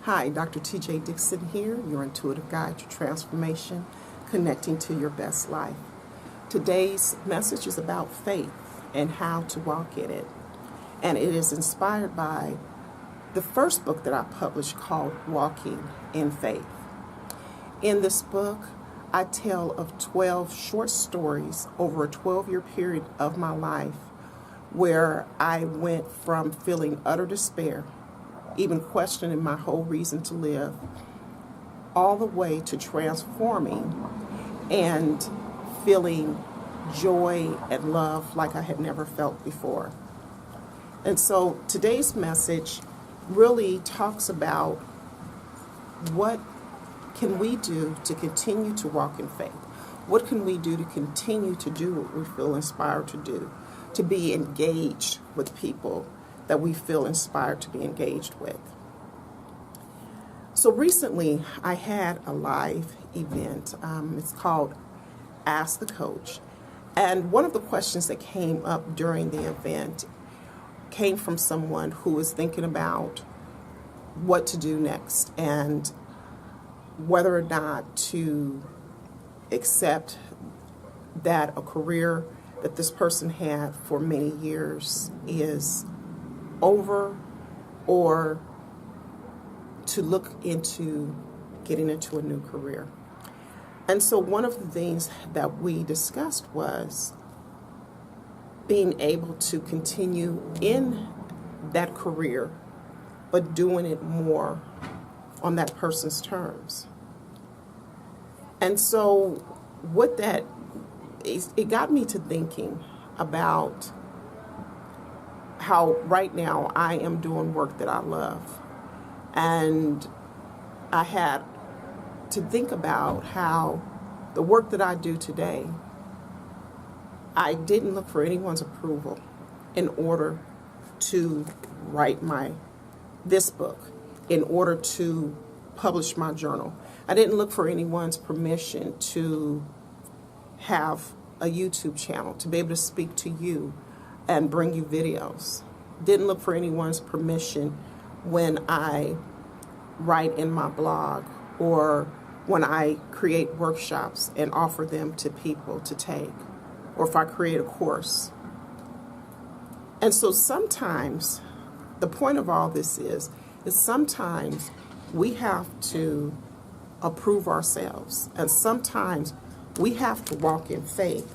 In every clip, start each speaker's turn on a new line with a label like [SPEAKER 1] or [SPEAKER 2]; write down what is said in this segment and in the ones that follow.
[SPEAKER 1] Hi, Dr. TJ Dixon here, your intuitive guide to transformation, connecting to your best life. Today's message is about faith and how to walk in it. And it is inspired by the first book that I published called Walking in Faith. In this book, I tell of 12 short stories over a 12-year period of my life where I went from feeling utter despair, even questioning my whole reason to live, all the way to transforming and feeling joy and love like I had never felt before. And so today's message really talks about what can we do to continue to walk in faith? What can we do to continue to do what we feel inspired to do, to be engaged with people that we feel inspired to be engaged with? So recently I had a live event. It's called Ask the Coach. And one of the questions that came up during the event came from someone who was thinking about what to do next and whether or not to accept that a career that this person had for many years is over, or to look into getting into a new career. And so one of the things that we discussed was being able to continue in that career, but doing it more on that person's terms. And so what that is, it got me to thinking about how right now I am doing work that I love. And I had to think about how the work that I do today, I didn't look for anyone's approval in order to write this book, in order to publish my journal. I didn't look for anyone's permission to have a YouTube channel, to be able to speak to you and bring you videos. Didn't look for anyone's permission when I write in my blog or when I create workshops and offer them to people to take, or if I create a course. And so sometimes the point of all this is sometimes we have to approve ourselves, and sometimes we have to walk in faith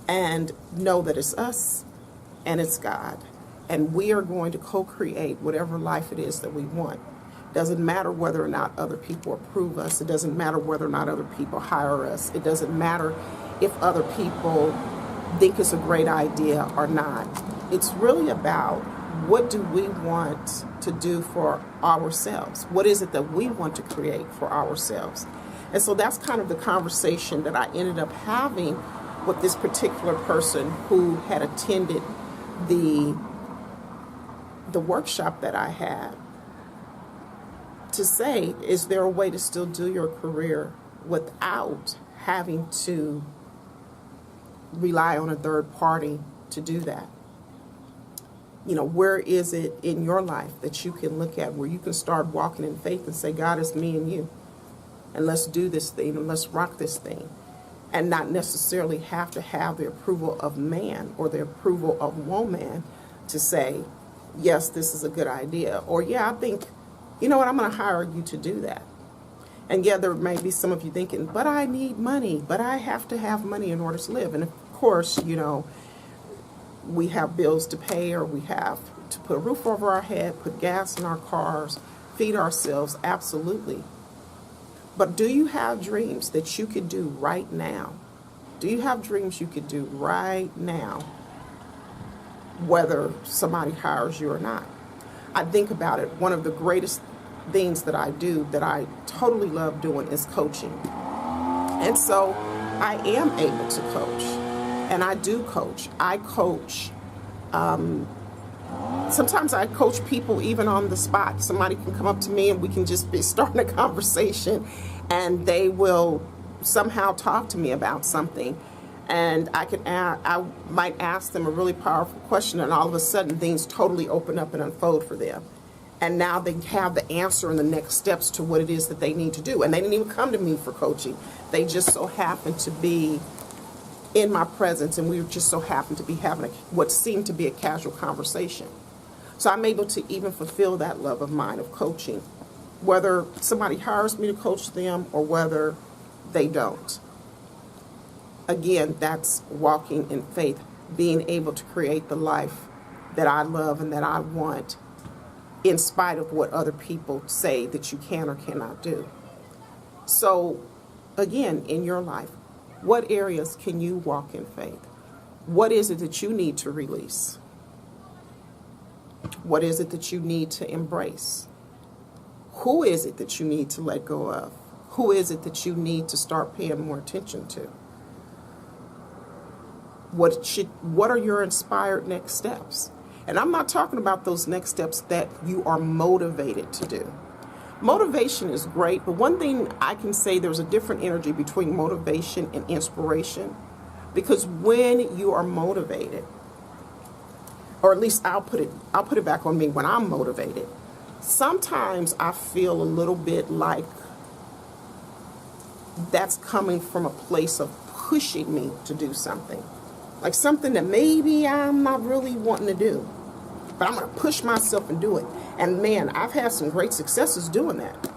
[SPEAKER 1] and know that it's us and it's God, and we are going to co-create whatever life it is that we want. Doesn't matter whether or not other people approve us. It doesn't matter whether or not other people hire us. It doesn't matter if other people think it's a great idea or not. It's really about what do we want to do for ourselves? What is it that we want to create for ourselves? And so that's kind of the conversation that I ended up having with this particular person who had attended the workshop that I had, to say, is there a way to still do your career without having to rely on a third party to do that? You know, where is it in your life that you can look at where you can start walking in faith and say, God, it's me and you, and let's do this thing and let's rock this thing, and not necessarily have to have the approval of man or the approval of woman to say, yes, this is a good idea, or yeah, I think, you know what, I'm going to hire you to do that. And yeah, there may be some of you thinking, but I need money, but I have to have money in order to live. And of course, you know, we have bills to pay, or we have to put a roof over our head, put gas in our cars, feed ourselves, absolutely. But do you have dreams that you could do right now? Do you have dreams you could do right now, whether somebody hires you or not? I think about it. One of the greatest things that I do that I totally love doing is coaching. And so I am able to coach, and I do coach. I coach. Sometimes I coach people even on the spot. Somebody can come up to me and we can just be starting a conversation, and they will somehow talk to me about something. And I might ask them a really powerful question, and all of a sudden things totally open up and unfold for them. And now they have the answer and the next steps to what it is that they need to do. And they didn't even come to me for coaching. They just so happened to be in my presence, and we just so happened to be having what seemed to be a casual conversation. So I'm able to even fulfill that love of mine of coaching, whether somebody hires me to coach them or whether they don't. Again, that's walking in faith, being able to create the life that I love and that I want, in spite of what other people say that you can or cannot do. So, again, in your life, what areas can you walk in faith? What is it that you need to release? What is it that you need to embrace? Who is it that you need to let go of? Who is it that you need to start paying more attention to? What are your inspired next steps? And I'm not talking about those next steps that you are motivated to do. Motivation is great, but one thing I can say, there's a different energy between motivation and inspiration. Because when you are motivated, or at least I'll put it back on me, when I'm motivated, sometimes I feel a little bit like that's coming from a place of pushing me to do something. Like something that maybe I'm not really wanting to do, but I'm going to push myself and do it. And man, I've had some great successes doing that.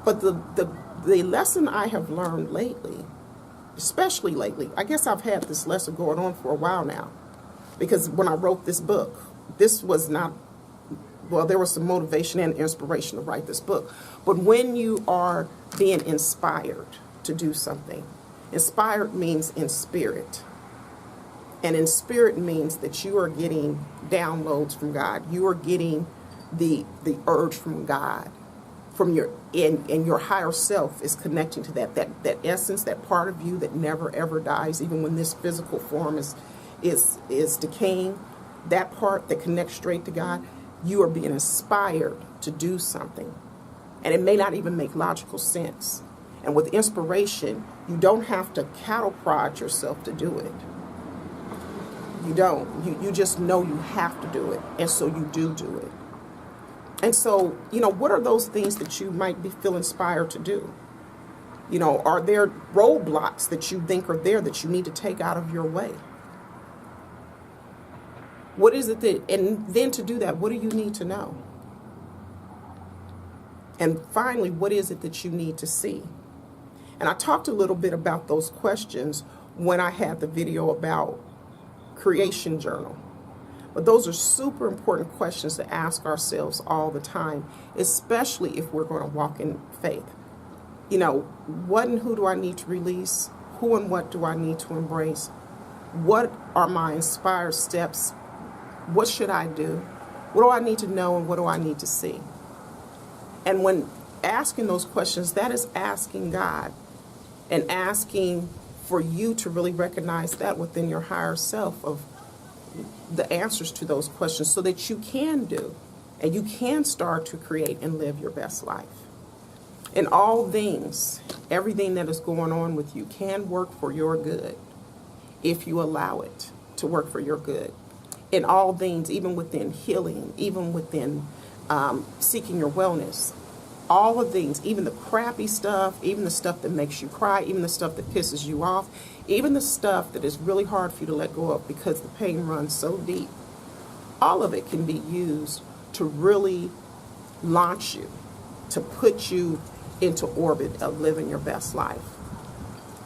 [SPEAKER 1] But the lesson I have learned lately, especially lately, I guess I've had this lesson going on for a while now, because when I wrote this book, this was not, well, there was some motivation and inspiration to write this book. But when you are being inspired to do something, inspired means in spirit. And in spirit means that you are getting downloads from God. You are getting the urge from God, from your and your higher self is connecting to that essence, that part of you that never ever dies, even when this physical form is decaying. That part that connects straight to God, you are being inspired to do something, and it may not even make logical sense. And with inspiration, you don't have to cattle prod yourself to do it. You don't. You just know you have to do it, and so you do it. And so, what are those things that you might feel inspired to do? Are there roadblocks that you think are there that you need to take out of your way? What is it and then to do that, what do you need to know? And finally, what is it that you need to see? And I talked a little bit about those questions when I had the video about creation journal. But those are super important questions to ask ourselves all the time, especially if we're going to walk in faith. What and who do I need to release? Who and what do I need to embrace? What are my inspired steps? What should I do? What do I need to know and what do I need to see? And when asking those questions, that is asking God and asking for you to really recognize that within your higher self of the answers to those questions, so that you can do and you can start to create and live your best life. In all things, everything that is going on with you can work for your good if you allow it to work for your good. In all things, even within healing, even within seeking your wellness, all of things, even the crappy stuff, even the stuff that makes you cry, even the stuff that pisses you off, even the stuff that is really hard for you to let go of because the pain runs so deep, all of it can be used to really launch you, to put you into orbit of living your best life.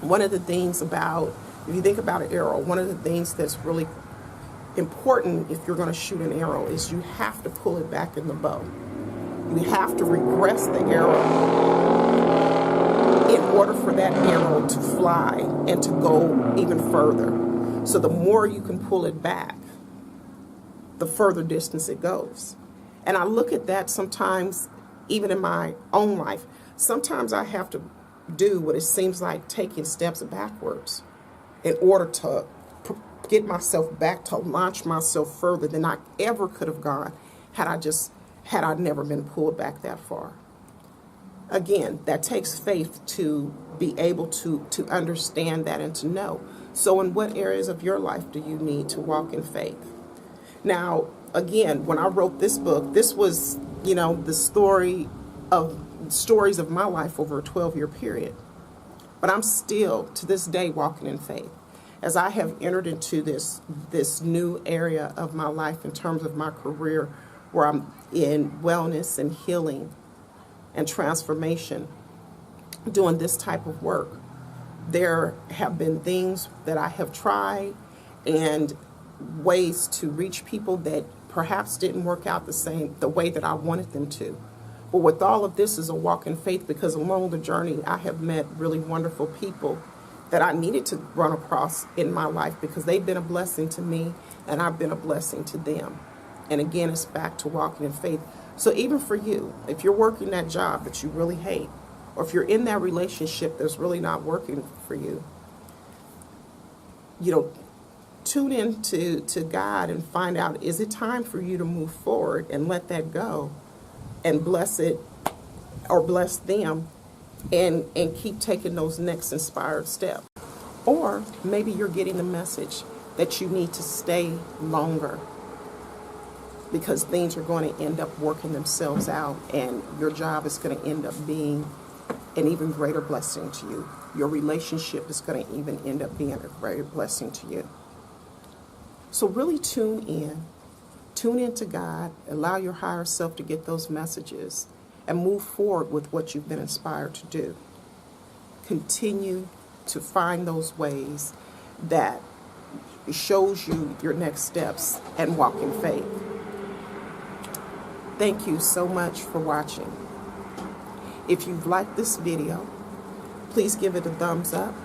[SPEAKER 1] One of the things about, if you think about an arrow, one of the things that's really important if you're going to shoot an arrow is you have to pull it back in the bow. You have to regress the arrow in order for that arrow to fly and to go even further. So the more you can pull it back, the further distance it goes. And I look at that sometimes, even in my own life. Sometimes I have to do what it seems like taking steps backwards in order to get myself back, to launch myself further than I ever could have gone had I never been pulled back that far. Again, that takes faith to be able to understand that and to know. So in what areas of your life do you need to walk in faith? Now, again, when I wrote this book, this was, the stories of my life over a 12-year period. But I'm still, to this day, walking in faith. As I have entered into this new area of my life in terms of my career, where I'm in wellness and healing and transformation, doing this type of work, there have been things that I have tried and ways to reach people that perhaps didn't work out the way that I wanted them to. But with all of this is a walk in faith, because along the journey I have met really wonderful people that I needed to run across in my life, because they've been a blessing to me and I've been a blessing to them. And again, it's back to walking in faith. So even for you, if you're working that job that you really hate, or if you're in that relationship that's really not working for you, tune in to God and find out, is it time for you to move forward and let that go and bless it or bless them and keep taking those next inspired steps? Or maybe you're getting the message that you need to stay longer because things are going to end up working themselves out and your job is going to end up being an even greater blessing to you. Your relationship is going to even end up being a greater blessing to you. So really tune in to God, allow your higher self to get those messages and move forward with what you've been inspired to do. Continue to find those ways that shows you your next steps and walk in faith. Thank you so much for watching. If you've liked this video, please give it a thumbs up.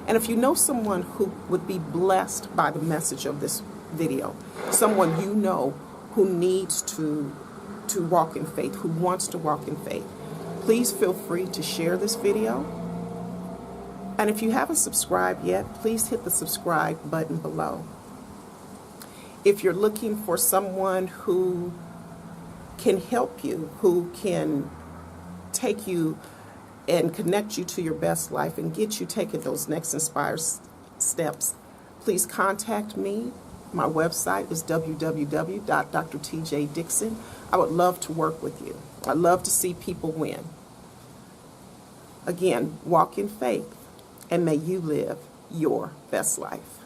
[SPEAKER 1] And if you know someone who would be blessed by the message of this video, someone you know who needs to walk in faith, who wants to walk in faith, please feel free to share this video. And if you haven't subscribed yet, please hit the subscribe button below. If you're looking for someone who can help you, who can take you and connect you to your best life and get you taking those next inspired steps, please contact me. My website is www.drtjdixon. I would love to work with you. I love to see people win. Again, walk in faith and may you live your best life.